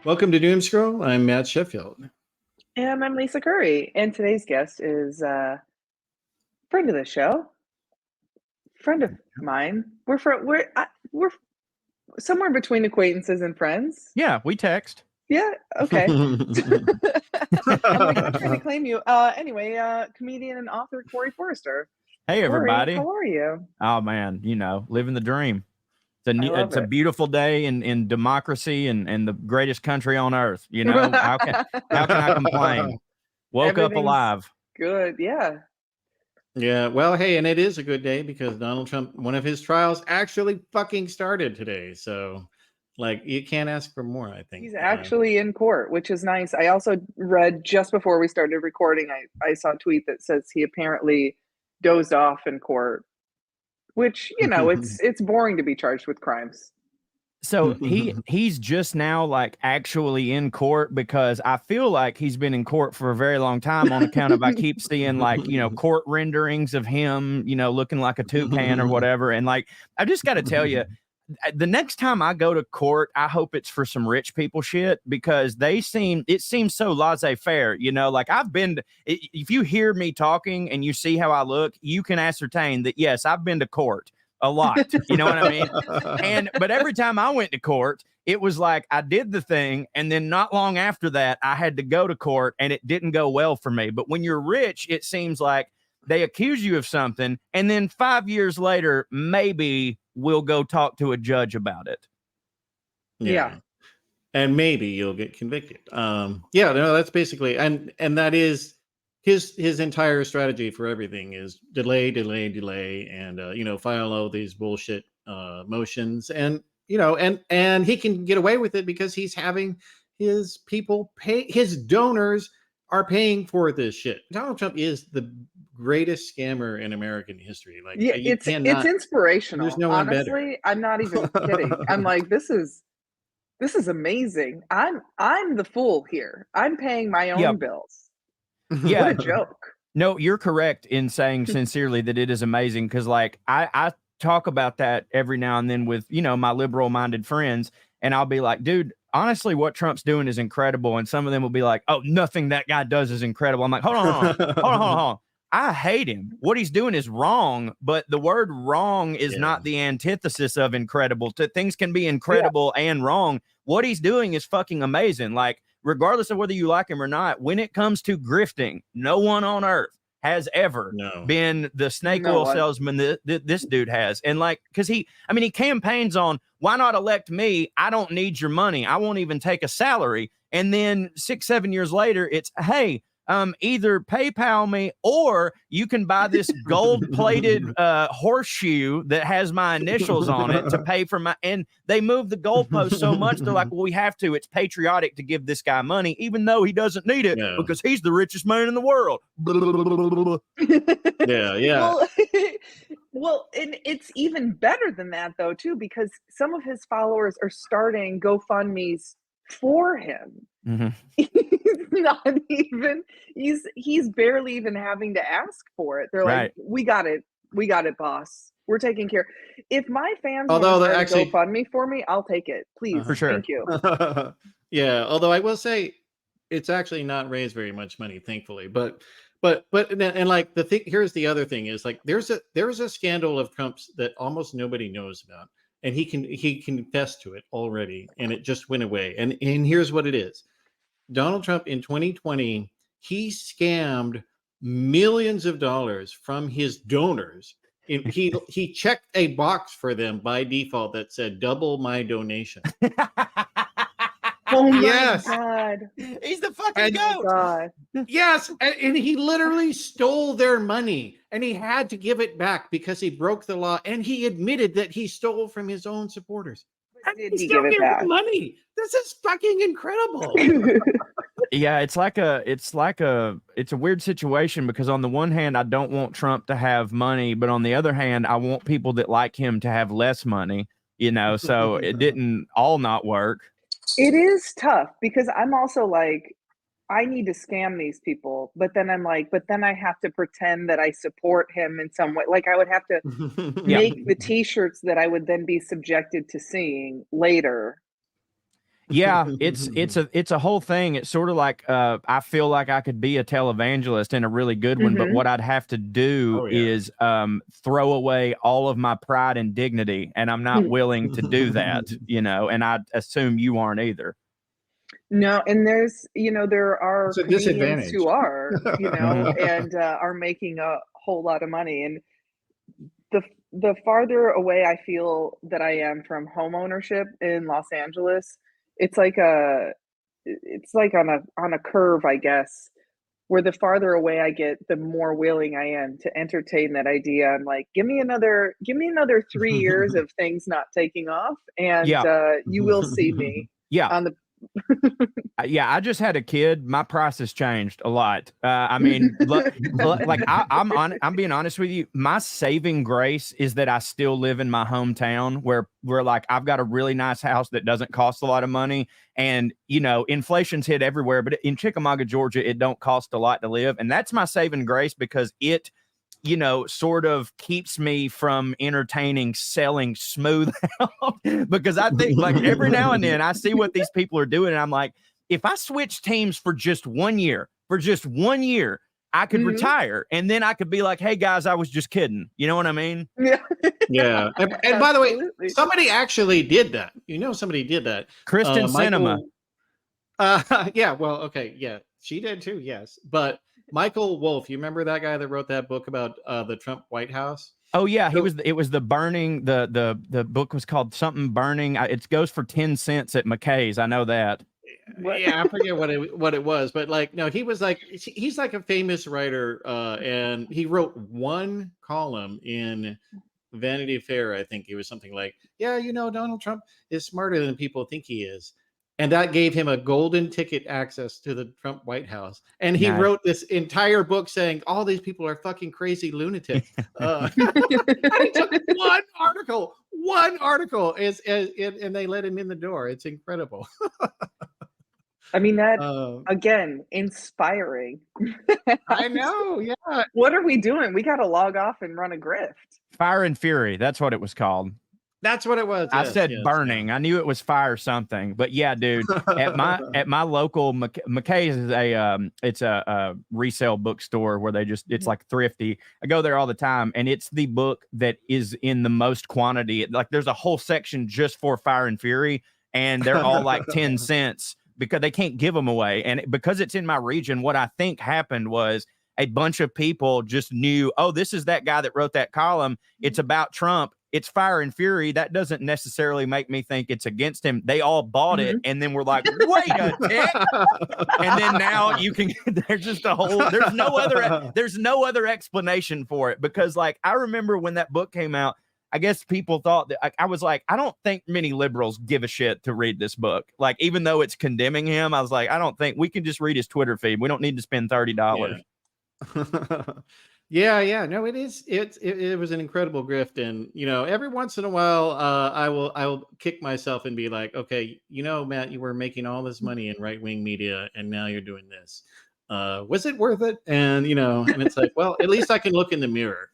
Welcome to Doomscroll. I'm Matt Sheffield. And I'm Lisa Curry. And today's guest is a friend of the show, friend of mine. We're somewhere between acquaintances and friends. Yeah, we text. Yeah, okay. I'm like, I'm trying to claim you. Anyway, comedian and author Corey Forrester. Hey, everybody. Corey, how are you? Oh, man, living the dream. It's a beautiful day in democracy and the greatest country on earth. How can I complain? Woke up alive. Good, yeah. Yeah, well, hey, and it is a good day because Donald Trump, one of his trials actually fucking started today. So, like, you can't ask for more, I think. He's actually in court, which is nice. I also read just before we started recording, I saw a tweet that says he apparently dozed off in court, which, it's boring to be charged with crimes. So he's just now like actually in court, because I feel like he's been in court for a very long time on account of I keep seeing court renderings of him, looking like a toucan or whatever. And like, I just got to tell you, the next time I go to court, I hope it's for some rich people shit, because it seems so laissez-faire, like if you hear me talking and you see how I look, you can ascertain that, yes, I've been to court a lot. You know what I mean? But every time I went to court, it was like I did the thing, and then not long after that, I had to go to court, and it didn't go well for me. But when you're rich, it seems like they accuse you of something, and then 5 years later, maybe we'll go talk to a judge about it. Yeah. And maybe you'll get convicted. That's basically, and that is his entire strategy for everything is delay, and file all these bullshit motions, and and he can get away with it because he's having his people pay. His donors are paying for this shit. Donald Trump is the greatest scammer in American history. Like, yeah, it's inspirational. There's no one better. I'm not even kidding. I'm like, this is amazing. I'm the fool here. I'm paying my own bills. Yeah. What a joke. No, you're correct in saying sincerely that it is amazing, because like I talk about that every now and then with, my liberal minded friends, and I'll be like, dude, honestly, what Trump's doing is incredible. And some of them will be like, oh, nothing that guy does is incredible. I'm like, hold on. I hate him. What he's doing is wrong, but the word wrong is not the antithesis of incredible. Things can be incredible and wrong. What he's doing is fucking amazing. Like, regardless of whether you like him or not, when it comes to grifting, no one on earth has ever been the snake oil salesman that this dude has. And like, because he campaigns on, why not elect me? I don't need your money. I won't even take a salary. And then 6-7 years later, it's, hey, either PayPal me, or you can buy this gold-plated horseshoe that has my initials on it to pay for my. And they move the goalpost so much, they're like, well, we have to. It's patriotic to give this guy money, even though he doesn't need it because he's the richest man in the world. Yeah. Well, and it's even better than that though, too, because some of his followers are starting GoFundMe's for him. Mm-hmm. He's barely even having to ask for it. They're like, we got it, boss. We're taking care. If my fans want to actually GoFundMe for me, I'll take it, please. For sure. Thank you. Yeah, although I will say it's actually not raised very much money, thankfully. But like the thing, here's the other thing is like there's a scandal of Trump's that almost nobody knows about, and he confessed to it already, and it just went away. And here's what it is. Donald Trump in 2020, he scammed millions of dollars from his donors. He checked a box for them by default that said double my donation. Oh my God. He's the fucking goat. God. Yes, and he literally stole their money, and he had to give it back because he broke the law, and he admitted that he stole from his own supporters. Did he give it back? Money. This is fucking incredible. Yeah, it's a weird situation, because on the one hand, I don't want Trump to have money, but on the other hand, I want people that like him to have less money, so it didn't all not work. It is tough because I'm also like, I need to scam these people, but then I'm like, but then I have to pretend that I support him in some way. Like I would have to make the t-shirts that I would then be subjected to seeing later. Yeah, it's a whole thing. It's sort of like I feel like I could be a televangelist and a really good one, but what I'd have to do is throw away all of my pride and dignity, and I'm not willing to do that, and I assume you aren't either. No, and there's, there are It's a comedians disadvantage. who are, and are making a whole lot of money. And the farther away I feel that I am from home ownership in Los Angeles, it's like on a curve, I guess, where the farther away I get, the more willing I am to entertain that idea. I'm like, give me another 3 years of things not taking off, and you will see me on the. Yeah, I just had a kid. My price has changed a lot. I mean, like I'm being honest with you. My saving grace is that I still live in my hometown, where like I've got a really nice house that doesn't cost a lot of money, and inflation's hit everywhere. But in Chickamauga, Georgia, it don't cost a lot to live, and that's my saving grace because it sort of keeps me from entertaining selling smooth out because I think like every now and then I see what these people are doing and I'm like, if I switch teams for just 1 year, I could retire and then I could be like, hey guys, I was just kidding. You know what I mean? Yeah. Yeah. And by the way, somebody actually did that. Somebody did that. Kristen Cinema. Yeah. Well, okay. Yeah. She did too. Yes. But Michael Wolff, you remember that guy that wrote that book about the Trump White House? Oh yeah, it was the burning. The book was called something burning. It goes for 10 cents at McKay's. I know that. Yeah, I forget what it was, but like no, he's like a famous writer, and he wrote one column in Vanity Fair. I think it was something like, yeah, Donald Trump is smarter than people think he is. And that gave him a golden ticket access to the Trump White House. And he wrote this entire book saying all these people are fucking crazy lunatics. And he took one article, and they let him in the door. It's incredible. I mean, that, again, inspiring. I know, yeah. What are we doing? We got to log off and run a grift. Fire and Fury. That's what it was called. That's what it was. I said burning. Yeah. I knew it was fire something, but yeah, dude. At my local McKay's is it's a resale bookstore where it's like thrifty. I go there all the time, and it's the book that is in the most quantity. Like there's a whole section just for Fire and Fury, and they're all like 10 cents because they can't give them away. And because it's in my region, what I think happened was a bunch of people just knew, oh, this is that guy that wrote that column. It's about Trump. It's Fire and Fury. That doesn't necessarily make me think it's against him. They all bought it, and then we're like, wait a tick. And then now you can, there's just a whole, there's no other explanation for it. Because like, I remember when that book came out, I guess people thought that I was like, I don't think many liberals give a shit to read this book. Like, even though it's condemning him, I was like, I don't think we can just read his Twitter feed. We don't need to spend $30. Yeah. No, it is. It was an incredible grift, and every once in a while, I will kick myself and be like, okay, Matt, you were making all this money in right wing media, and now you're doing this. Was it worth it? And and it's like, well, at least I can look in the mirror.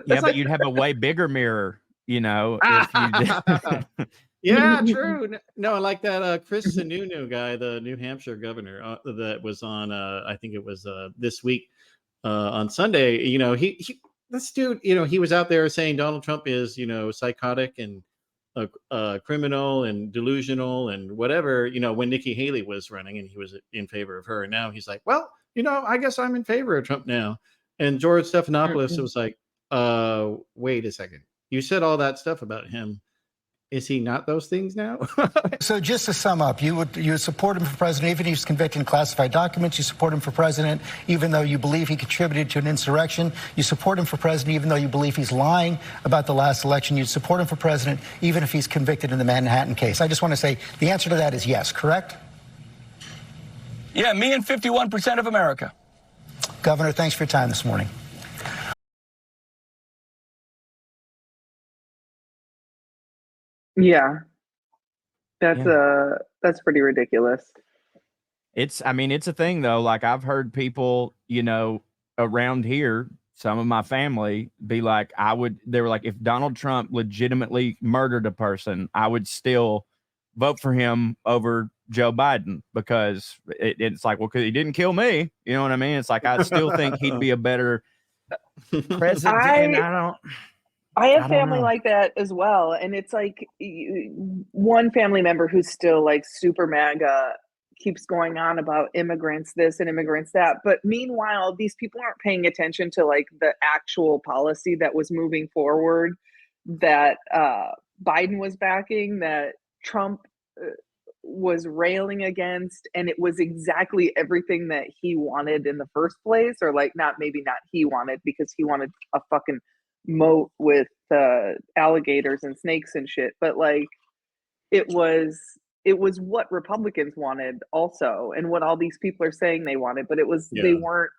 Yeah, but you'd have a way bigger mirror, if you did. Yeah, true. No, like that Chris Sununu guy, the New Hampshire governor, that was on I think it was this week on Sunday. He this dude, he was out there saying Donald Trump is, psychotic and a criminal and delusional and whatever, when Nikki Haley was running and he was in favor of her. And now he's like, well, I guess I'm in favor of Trump now. And George Stephanopoulos was like, wait a second. You said all that stuff about him. Is he not those things now? So just to sum up, you would support him for president even if he's convicted in classified documents. You support him for president even though you believe he contributed to an insurrection. You support him for president even though you believe he's lying about the last election. You'd support him for president even if he's convicted in the Manhattan case. I just want to say the answer to that is yes, correct? Yeah, me and 51% of America. Governor, thanks for your time this morning. Yeah, that's pretty ridiculous. It's a thing though. Like I've heard people, around here, some of my family be like, they were like, if Donald Trump legitimately murdered a person, I would still vote for him over Joe Biden because it's like, well, because he didn't kill me. You know what I mean? It's like, I still think he'd be a better president. I have I don't family know. like that as well. And it's like one family member who's still like super MAGA keeps going on about immigrants this and immigrants that. But meanwhile, these people aren't paying attention to like the actual policy that was moving forward that Biden was backing, that Trump was railing against, and it was exactly everything that he wanted in the first place, or like maybe not he wanted, because he wanted a fucking moat with alligators and snakes and shit, but like it was what Republicans wanted also, and what all these people are saying they wanted, but they weren't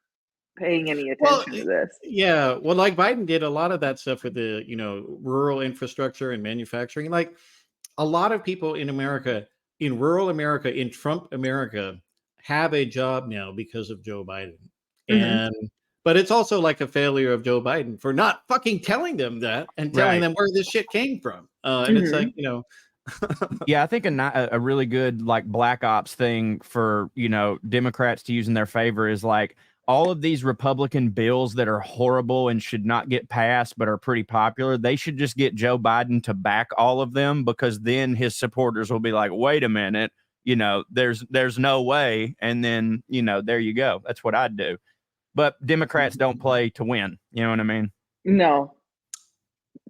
paying any attention to this. Yeah, well, like Biden did a lot of that stuff with the rural infrastructure and manufacturing. Like a lot of people in America, in rural America, in Trump America, have a job now because of Joe Biden. And but it's also like a failure of Joe Biden for not fucking telling them that and telling them where this shit came from. And it's like, yeah, I think a really good like black ops thing for Democrats to use in their favor is like all of these Republican bills that are horrible and should not get passed but are pretty popular. They should just get Joe Biden to back all of them, because then his supporters will be like, wait a minute, there's no way, and then there you go. That's what I'd do. But Democrats don't play to win. You know what I mean? No,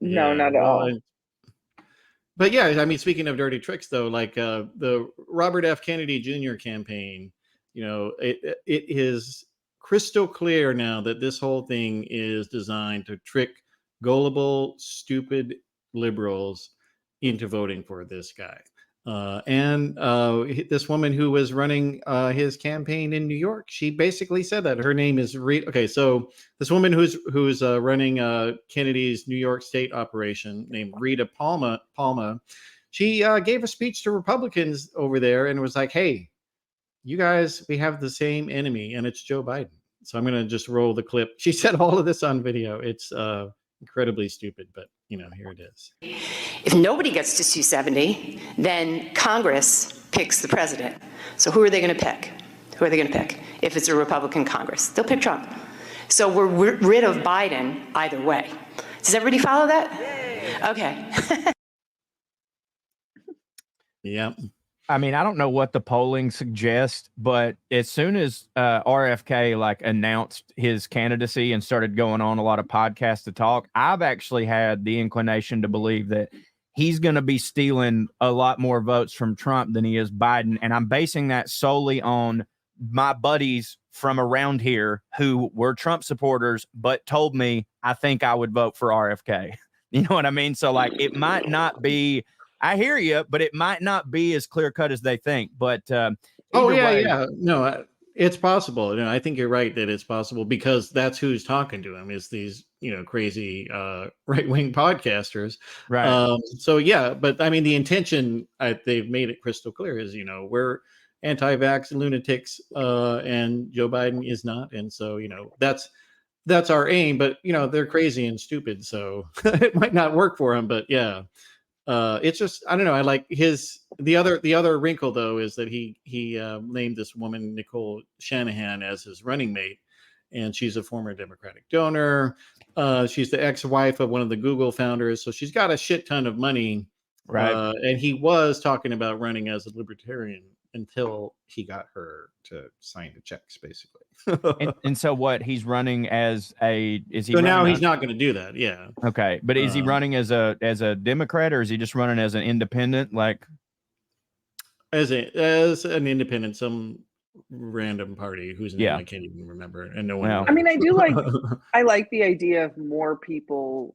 not at all. But yeah, I mean, speaking of dirty tricks, though, like the Robert F. Kennedy Jr. campaign, it is crystal clear now that this whole thing is designed to trick gullible, stupid liberals into voting for this guy. And this woman who was running his campaign in New York, she basically said that her name is Rita. Okay, so this woman who's running Kennedy's New York State operation, named Rita Palma, she gave a speech to Republicans over there and was like, "Hey, you guys, we have the same enemy, and it's Joe Biden." So I'm gonna just roll the clip. She said all of this on video. It's incredibly stupid, but here it is. If nobody gets to 270, then Congress picks the president. So who are they going to pick? Who are they going to pick? If it's a Republican Congress, they'll pick Trump. So we're rid of Biden either way. Does everybody follow that? Yay. Okay. Yeah. I mean, I don't know what the polling suggests, but as soon as RFK like announced his candidacy and started going on a lot of podcasts to talk, I've actually had the inclination to believe that he's going to be stealing a lot more votes from Trump than he is Biden. And I'm basing that solely on my buddies from around here who were Trump supporters, but told me I think I would vote for RFK. You know what I mean? So like, it might not be, I hear you, but it might not be as clear cut as they think. But yeah, no, it's possible. I think you're right that it's possible, because that's who's talking to him, is these crazy right wing podcasters. Right. So yeah, but I mean the intention, they've made it crystal clear, is we're anti-vax lunatics, and Joe Biden is not, and so that's our aim. But they're crazy and stupid, so it might not work for him. But yeah. It's just, I don't know. I like the other wrinkle though is that he named this woman Nicole Shanahan as his running mate, and she's a former Democratic donor. She's the ex-wife of one of the Google founders, so she's got a shit ton of money. Right. And he was talking about running as a libertarian until he got her to sign the checks, basically. and so what, he's running as is he so now he's not going to do that. Yeah. Okay. But is he running as a Democrat, or is he just running as an independent? Like as an independent, some random party whose name I can't even remember, and no one. I mean, I like the idea of more people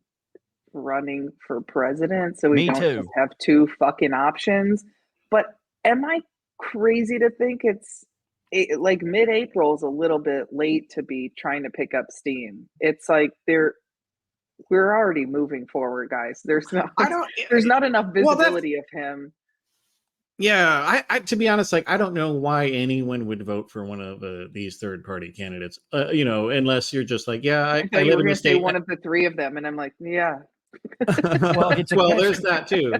running for president, so we don't just have two fucking options. But am I crazy to think like mid-April is a little bit late to be trying to pick up steam? It's like we're already moving forward, guys. There's not enough visibility of him. Yeah, I to be honest, like I don't know why anyone would vote for one of these third-party candidates. Unless you're just like, I live in the state. One of the three of them, and I'm like, yeah. Well, it's a there's that too.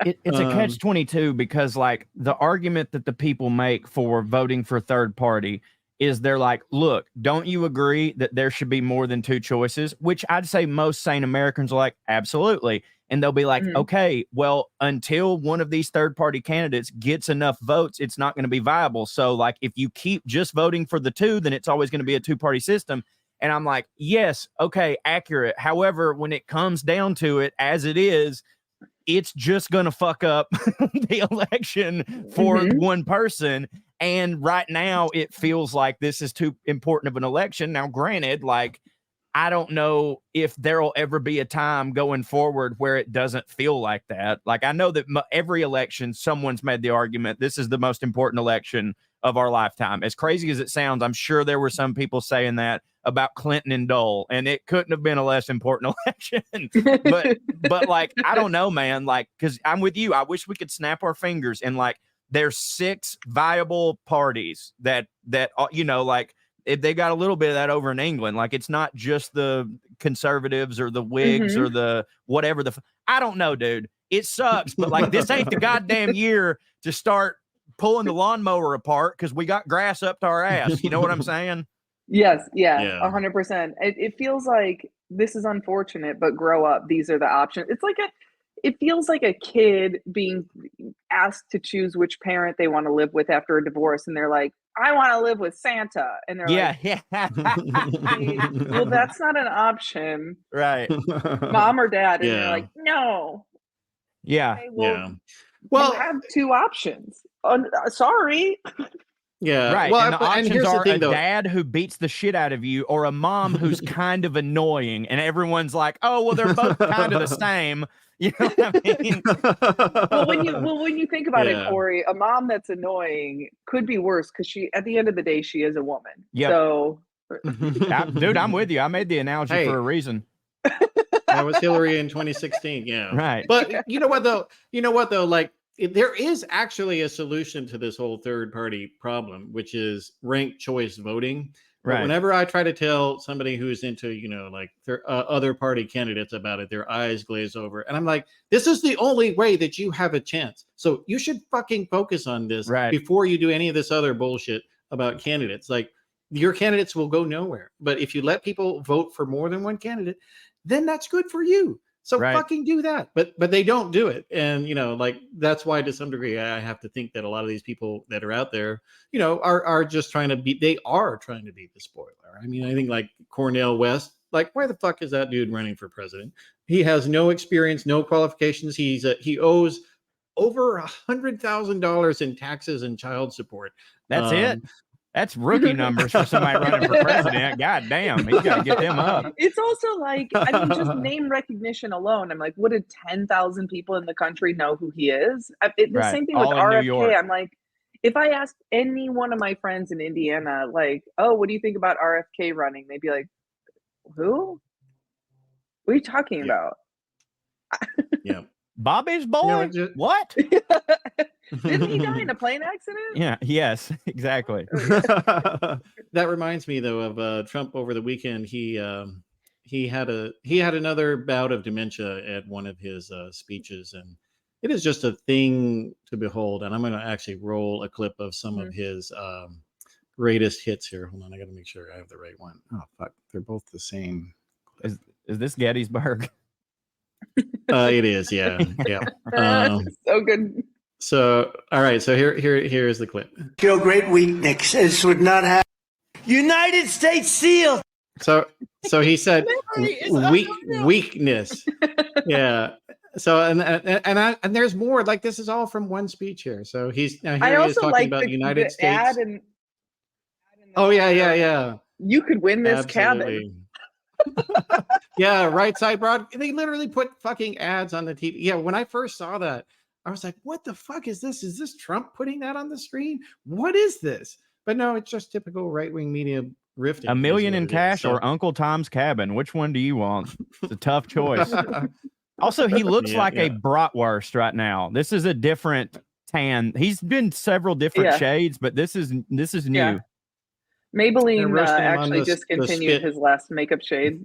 It's a catch-22 because like the argument that the people make for voting for third party is they're like, look, don't you agree that there should be more than two choices? Which I'd say most sane Americans are like, absolutely. And they'll be like, okay, well, until one of these third party candidates gets enough votes, it's not going to be viable. So like, if you keep just voting for the two, then it's always going to be a two-party system. And I'm like, yes, okay, accurate. However, when it comes down to it, as it is, it's just going to fuck up the election for one person. And right now it feels like this is too important of an election. Now, granted, like, I don't know if there'll ever be a time going forward where it doesn't feel like that. Like, I know that every election, someone's made the argument, this is the most important election of our lifetime. As crazy as it sounds, I'm sure there were some people saying that about Clinton and Dole, and it couldn't have been a less important election. but like, I don't know, man. Like, because I'm with you. I wish we could snap our fingers and like, there's 6 viable parties that you know, like, if they got a little bit of that over in England, like it's not just the conservatives or the Whigs or the whatever I don't know, dude. It sucks, but like this ain't the goddamn year to start pulling the lawnmower apart because we got grass up to our ass. You know what I'm saying? Yes, yeah, 100%. It feels like this is unfortunate, but grow up. These are the options. It feels like a kid being asked to choose which parent they want to live with after a divorce, and they're like, I want to live with Santa. And they're like, well, that's not an option. Right. Mom or dad. And they're like, no. Yeah. Okay, well, you have 2 options. Sorry. Yeah. Right. Well, and the options are thing, a dad who beats the shit out of you or a mom who's kind of annoying. And everyone's like, oh, well, they're both kind of the same. You know what I mean? when you think about it, Corey, a mom that's annoying could be worse because at the end of the day, she is a woman. Yep. So, dude, I'm with you. I made the analogy for a reason. That was Hillary in 2016. Yeah. Right. But you know what though? Like, there is actually a solution to this whole third party problem, which is ranked choice voting. Right. Whenever I try to tell somebody who's into, you know, like other party candidates about it, their eyes glaze over. And I'm like, this is the only way that you have a chance. So you should fucking focus on this before you do any of this other bullshit about candidates. Like, your candidates will go nowhere. But if you let people vote for more than one candidate, then that's good for you. So fucking do that. But they don't do it. And, you know, like, that's why to some degree I have to think that a lot of these people that are out there, you know, are just trying to be the spoiler. I mean, I think like Cornel West, like, why the fuck is that dude running for president? He has no experience, no qualifications. He owes over $100,000 in taxes and child support. That's it. That's rookie numbers for somebody running for president. God damn, you got to get them up. It's also like, I mean, just name recognition alone. I'm like, what did 10,000 people in the country know who he is? The same thing all with RFK. I'm like, if I asked any one of my friends in Indiana, like, oh, what do you think about RFK running? They'd be like, who? What are you talking about? Yeah. Bobby's boy? What? Didn't he die in a plane accident? Yeah. Yes, exactly. That reminds me though of Trump over the weekend. He had another bout of dementia at one of his speeches, and it is just a thing to behold. And I'm going to actually roll a clip of some of his greatest hits here. Hold on, I got to make sure I have the right one. Oh fuck, they're both the same. Is this Gettysburg? It is, yeah. So good. So, all right. So here's the clip. Show great weakness. This would not happen. United States SEAL. So he said weakness. Yeah. So and there's more. Like, this is all from one speech here. So he's talking about the United States. Oh yeah. You could win this cabin. Yeah, right side broad. They literally put fucking ads on the TV. Yeah, when I first saw that, I was like, what the fuck is this? Is this Trump putting that on the screen? What is this? But no, it's just typical right-wing media rifting. $1 million in cash or Uncle Tom's Cabin. Which one do you want? It's a tough choice. Also, he looks like a bratwurst right now. This is a different tan. He's been several different shades, but this is new. Yeah. Maybelline actually discontinued his last makeup shade.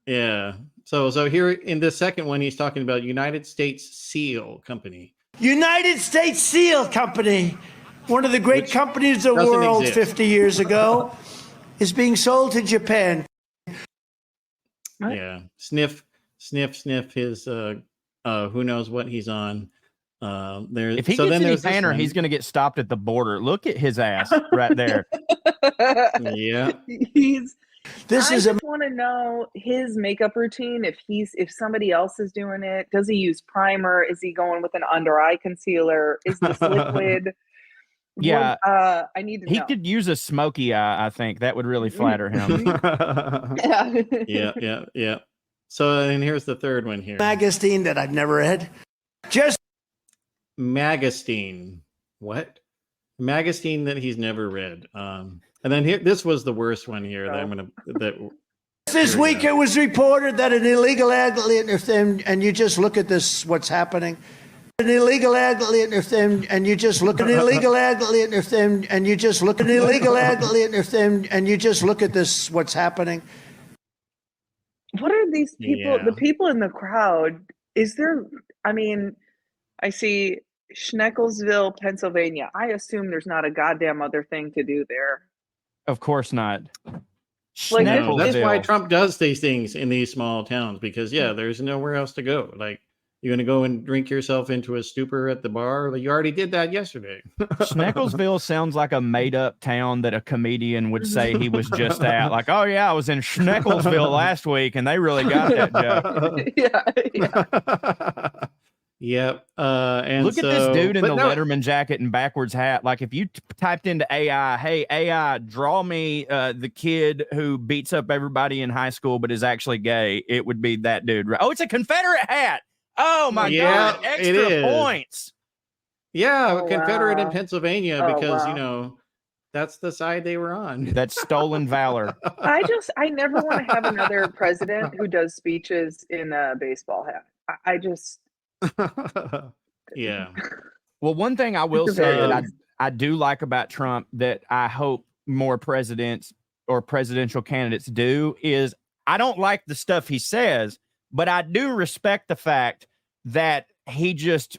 Yeah. So here in the second one, he's talking about United States Seal Company. United States Seal Company, one of the great companies of the doesn't world exist. 50 years ago, is being sold to Japan. What? Yeah, sniff his who knows what he's on. There. If he so gets then any there's this fatter, one. he's going to get stopped at the border. Look at his ass right there. Yeah. This I is a just want to know his makeup routine. If somebody else is doing it, does he use primer? Is he going with an under eye concealer? Is this liquid? Yeah. I need to know. He could use a smoky eye, I think. That would really flatter him. Yeah. So and here's the third one here. magazine that I've never read. Just Magazine. What? Magazine that he's never read. And then here, this was the worst one here that I'm gonna this Here we week go. it was reported that an illegal alien, and you just look at this, what's happening. An illegal alien, and you just look at an illegal alien, and you just look at an illegal alien, and you just look at this, what's happening. What are these people? Yeah. The people in the crowd? Is there? I mean, I see Schneckelsville, Pennsylvania. I assume there's not a goddamn other thing to do there. Of course not. Like, No, that's why Schneckelsville. Trump does these things in these small towns because there's nowhere else to go. Like you're gonna go and drink yourself into a stupor at the bar. Like, you already did that yesterday. Schneckelsville sounds like a made-up town that a comedian would say he was just at. Like, oh yeah, I was in Schneckelsville last week, and they really got that joke. Yeah. Yep. And look at this dude in the no, Letterman jacket and backwards hat. Like, if you typed into AI, hey AI, draw me the kid who beats up everybody in high school but is actually gay, it would be that dude. Oh, it's a Confederate hat. Oh my God, it extra is. points. Yeah, Oh, Confederate in wow. Pennsylvania Oh, because wow. that's the side they were on. That's stolen valor. I never want to have another president who does speeches in a baseball hat. I just. Yeah. Well, one thing I will say that Um, I do like about Trump that I hope more presidents or presidential candidates do is I don't like the stuff he says, but I do respect the fact that he just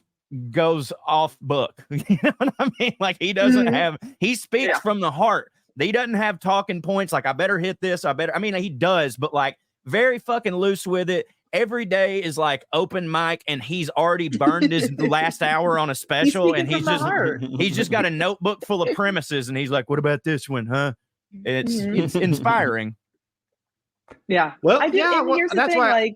goes off book. You know what I mean? Like he doesn't have, he speaks from the heart. He doesn't have talking points like I better hit this. I mean, he does, but like very fucking loose with it. Every day is like open mic, and he's already burned his last hour on a special, and he's just got a notebook full of premises, and he's like, "What about this one, huh?" And it's inspiring. Yeah. Well, I do. yeah, And well, here's the that's thing, why.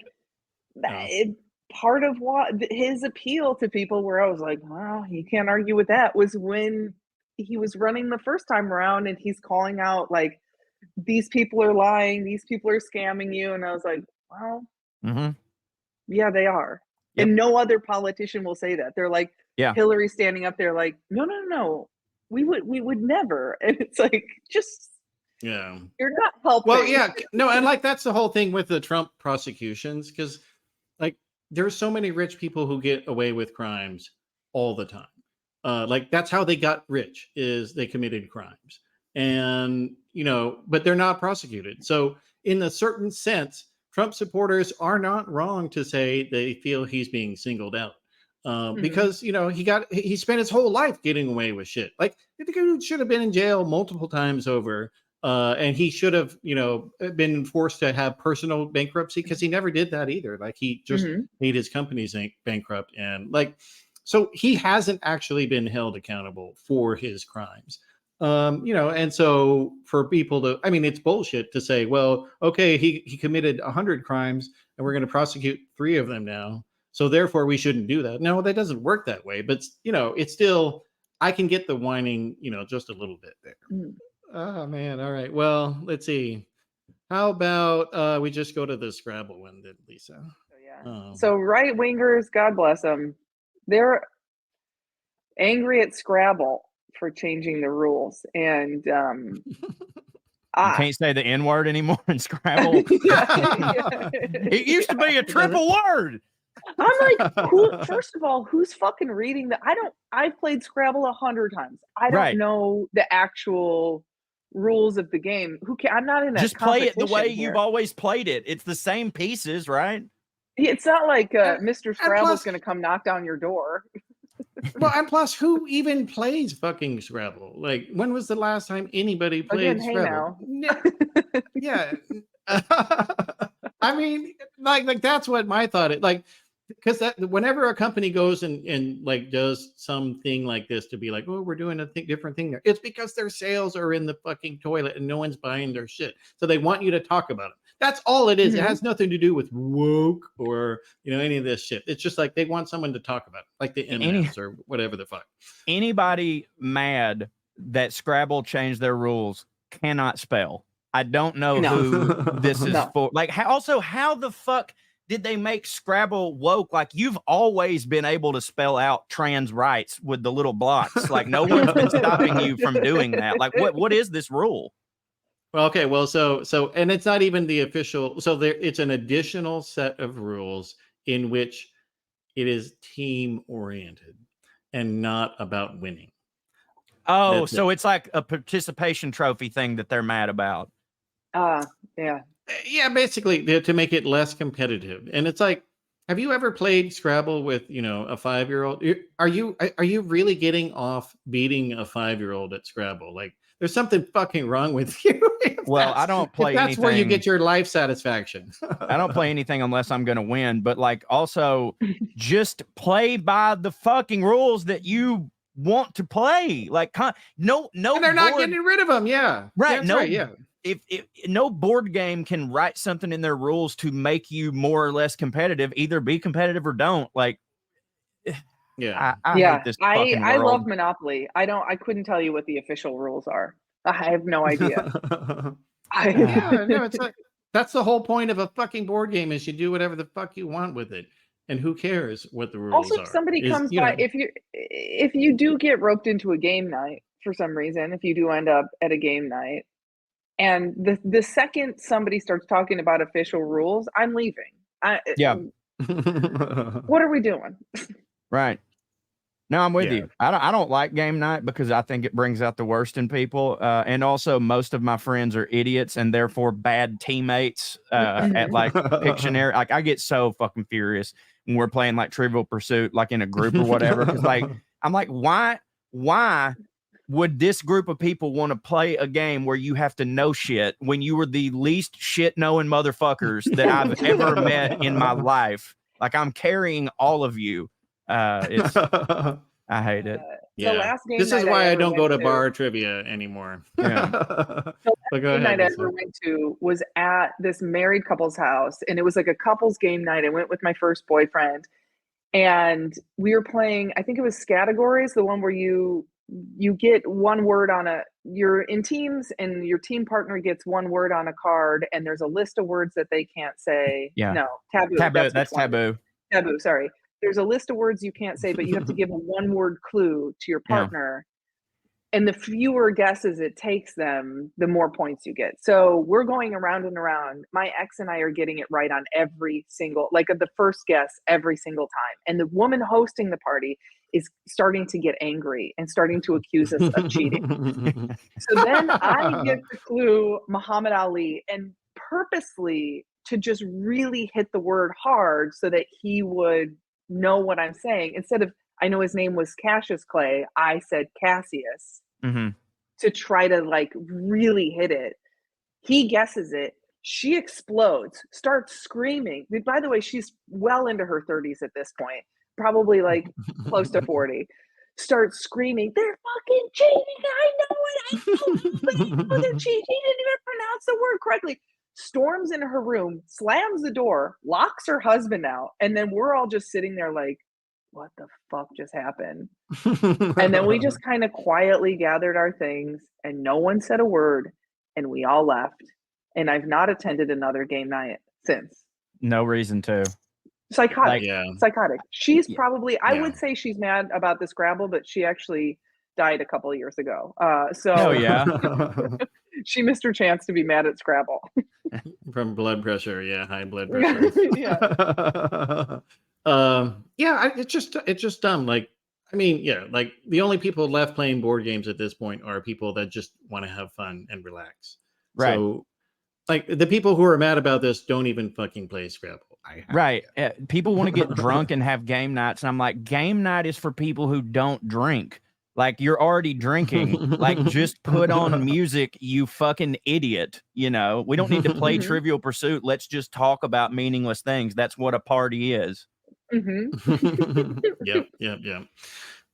like, part of what his appeal to people, where I was like, well, you can't argue with that, was when he was running the first time around, and he's calling out like, these people are lying, these people are scamming you, and I was like, well. Yeah, they are. Yep. And no other politician will say that. They're like Hillary standing up there like, no. We would never. And it's like, just Yeah. you're not helping. Well, yeah, no, and like that's the whole thing with the Trump prosecutions, because like there's so many rich people who get away with crimes all the time. Like that's how they got rich, is they committed crimes. And but they're not prosecuted. So in a certain sense, Trump supporters are not wrong to say they feel he's being singled out. Because he spent his whole life getting away with shit. Like the dude should have been in jail multiple times over, and he should have been forced to have personal bankruptcy, because he never did that either. Like he just made his companies bankrupt, and like so he hasn't actually been held accountable for his crimes. And so for people to, I mean, it's bullshit to say, well, okay, he committed 100 crimes and we're going to prosecute 3 of them now, so therefore we shouldn't do that. No, that doesn't work that way. But it's still, I can get the whining, just a little bit there. Oh man. All right. Well, let's see. How about we just go to the Scrabble one then, Lisa? So right wingers, God bless them, they're angry at Scrabble for changing the rules, and you can't say the N-word anymore in Scrabble. It used to be a triple word. I'm like, first of all, who's fucking reading that? I've played Scrabble 100 times. I don't know the actual rules of the game. I'm not in a Just play it the way here. you've always played it. It's the same pieces, right? It's not like Mr. and Scrabble's plus- going to come knock down your door. Well, and plus, who even plays fucking Scrabble? Like, when was the last time anybody played Again, hey Scrabble? Yeah. I mean, like that's what my thought is. Like, because that whenever a company goes and like does something like this to be like, oh, we're doing a different thing there, it's because their sales are in the fucking toilet and no one's buying their shit. So they want you to talk about it. That's all it is. It has nothing to do with woke or any of this shit. It's just like they want someone to talk about it, like the MS or whatever the fuck. Anybody mad that Scrabble changed their rules cannot spell. I don't know who this is for. Like, how the fuck did they make Scrabble woke? Like, you've always been able to spell out trans rights with the little blocks. Like, no one's been stopping you from doing that. Like, what is this rule? Well, okay, well, so, and it's not even the official. So it's an additional set of rules in which it is team oriented and not about winning. Oh, so it's like a participation trophy thing that they're mad about. Yeah. Yeah, basically to make it less competitive. And it's like, have you ever played Scrabble with, a 5-year-old? Are you really getting off beating a 5-year-old at Scrabble? Like, there's something fucking wrong with you. Well, I don't play anything. That's where you get your life satisfaction. I don't play anything unless I'm going to win. But like, also just play by the fucking rules that you want to play. Like, no, and they're not getting rid of them. Yeah, right. That's No, right, yeah. If no board game can write something in their rules to make you more or less competitive, either be competitive or don't. Like, yeah, I hate this fucking world. I love Monopoly. I couldn't tell you what the official rules are. I have no idea. It's like, that's the whole point of a fucking board game is you do whatever the fuck you want with it, and who cares what the rules are. Also, if somebody comes by, if you do get roped into a game night for some reason, if you do end up at a game night, and the second somebody starts talking about official rules, I'm leaving. What are we doing? Right. No, I'm with you. I don't like game night because I think it brings out the worst in people. And also most of my friends are idiots and therefore bad teammates at like Pictionary. Like, I get so fucking furious when we're playing like Trivial Pursuit, like in a group or whatever. Cause like, I'm like, why would this group of people want to play a game where you have to know shit when you were the least shit knowing motherfuckers that I've ever met in my life? Like, I'm carrying all of you. I hate it. Yeah. The last game this is night why I ever don't go went to bar trivia anymore. Yeah. The last game night I ever went to was at this married couple's house, and it was like a couple's game night. I went with my first boyfriend, and we were playing, I think it was Categories, the one where you get one word on you're in teams and your team partner gets one word on a card, and there's a list of words that they can't say. Yeah. No, taboo. That's taboo. Taboo, sorry. There's a list of words you can't say, but you have to give a one-word clue to your partner. Yeah. And the fewer guesses it takes them, the more points you get. So we're going around and around. My ex and I are getting it right on every single, like the first guess every single time. And the woman hosting the party is starting to get angry and starting to accuse us of cheating. So then I get the clue Muhammad Ali, and purposely to just really hit the word hard so that he would know what I'm saying. Instead of, I know his name was Cassius Clay, I said Cassius to try to like really hit it. He guesses it. She explodes, starts screaming. By the way, she's well into her 30s at this point, probably like close to 40. Starts screaming, they're fucking cheating. I know it. But they're cheating. She didn't even pronounce the word correctly. Storms into her room, slams the door, locks her husband out, and then we're all just sitting there like, what the fuck just happened? And then we just kind of quietly gathered our things, and no one said a word, and we all left. And I've not attended another game night since. No reason to. Psychotic. Psychotic. She's probably, I would say she's mad about the Scrabble, but she actually died a couple of years ago. Oh yeah. She missed her chance to be mad at Scrabble. From blood pressure, high blood pressure. It's just dumb. Like, I mean, yeah, like the only people left playing board games at this point are people that just want to have fun and relax. Right. So, like the people who are mad about this don't even fucking play Scrabble. Right. People want to get drunk and have game nights. And I'm like, game night is for people who don't drink. Like, you're already drinking. Like, just put on music, you fucking idiot. You know, we don't need to play Trivial Pursuit. Let's just talk about meaningless things. That's what a party is. Yep.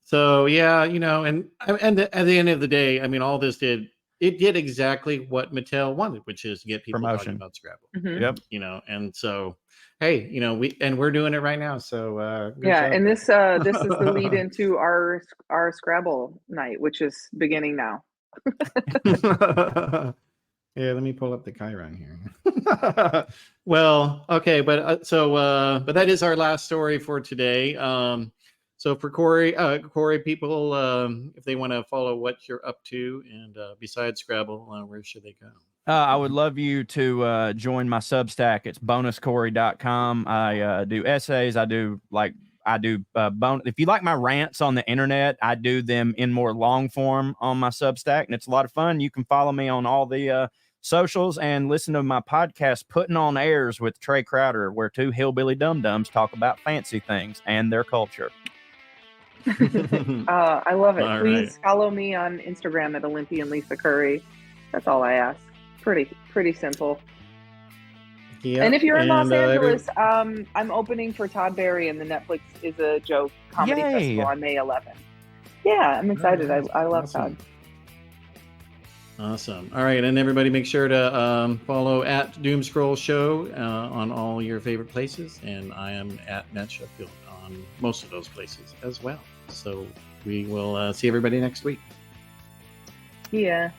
So yeah, you know, and at the end of the day, I mean, all this did exactly what Mattel wanted, which is to get people talking about Scrabble. Yep. You know, and so hey, you know, we're doing it right now. So yeah, job. and this is the lead into our Scrabble night, which is beginning now. Yeah, let me pull up the Chiron here. Well, okay, but but that is our last story for today. So for Corey, people, if they want to follow what you're up to, and besides Scrabble, where should they go? I would love you to join my Substack. It's bonuscorey.com. I do essays. I do if you like my rants on the internet, I do them in more long form on my Substack, and it's a lot of fun. You can follow me on all the socials and listen to my podcast, Putting on Airs with Trey Crowder, where two hillbilly dum-dums talk about fancy things and their culture. I love it. All Please right. follow me on Instagram at Olympian Lisa Curry. That's all I ask. Pretty simple. Yeah. And if you're in Los Angeles, I'm opening for Todd Barry and the Netflix Is a Joke Comedy Festival on May 11th. Yeah, I'm excited. I love awesome. Todd. Awesome. All right, and everybody make sure to follow at Doomscroll Show on all your favorite places, and I am at Matt Sheffield on most of those places as well. So we will see everybody next week. Yeah.